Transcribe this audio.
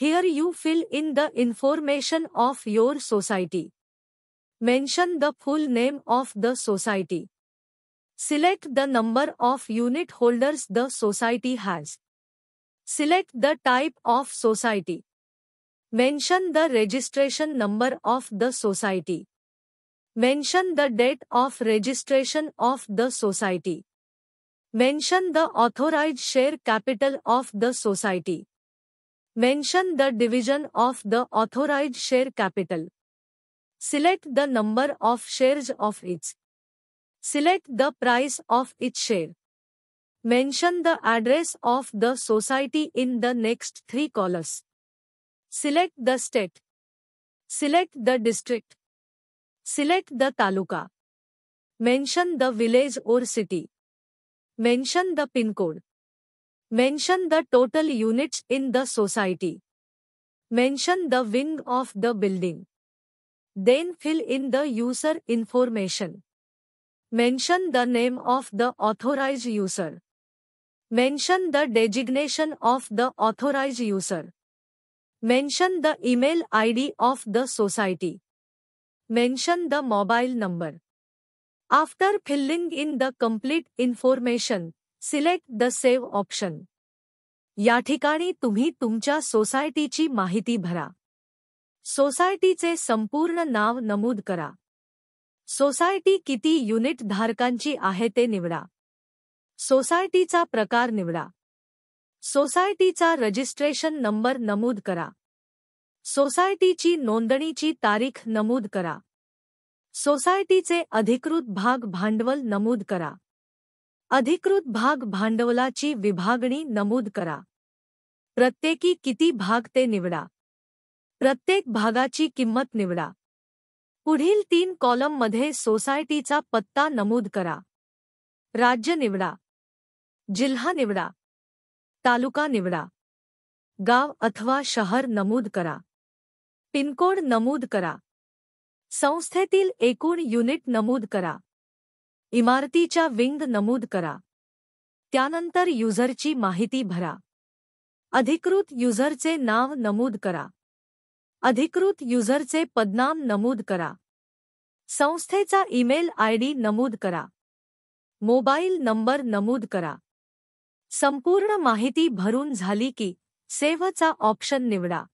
Here you fill in the information of your society. Mention the full name of the society. Select the number of unit holders the society has. Select the type of society. Mention the registration number of the society. Mention the date of registration of the society. Mention the authorized share capital of the society. Mention the division of the authorized share capital. Select the number of shares of each. Select the price of each share. Mention the address of the society in the next 3 columns. Select the state. Select the district. Select the taluka. Mention the village or city. Mention the pin code. Mention the total units in the society. Mention the wing of the building. Then fill in the user information. Mention the name of the authorized user. Mention the designation of the authorized user. Mention the email ID of the society. Mention the mobile number. After filling in the complete information, select the Save option. या ठिकाणी तुम्ही तुमच्या सोसायटीची माहिती भरा. सोसायटीचे संपूर्ण नाव नमूद करा. सोसायटी किती युनिट धारकांची आहे ते निवडा. सोसायटीचा प्रकार निवडा. सोसायटीचा रजिस्ट्रेशन नंबर नमूद करा. सोसायटीची नोंदणीची तारीख नमूद करा. सोसायटीचे अधिकृत भाग भांडवल नमूद करा. अधिकृत भाग भांडवलाची विभागणी नमूद करा. प्रत्येकी किती भाग ते निवडा. प्रत्येक भागाची किंमत निवडा. पुढील 3 कॉलममध्ये सोसायटीचा पत्ता नमूद करा. राज्य निवडा. जिल्हा निवडा. तालुका निवडा. गाव अथवा शहर नमूद करा. पिनकोड नमूद करा. संस्थेतील एकूण युनिट नमूद करा. इमारतीच्या विंग नमूद करा. त्यानंतर युजरची माहिती भरा. अधिकृत युजरचे नाव नमूद करा. अधिकृत युजरचे पदनाम नमूद करा. संस्थेचा ईमेल आयडी नमूद करा. मोबाईल नंबर नमूद करा. संपूर्ण माहिती भरून झाली की सेव्हचा ऑप्शन निवडा.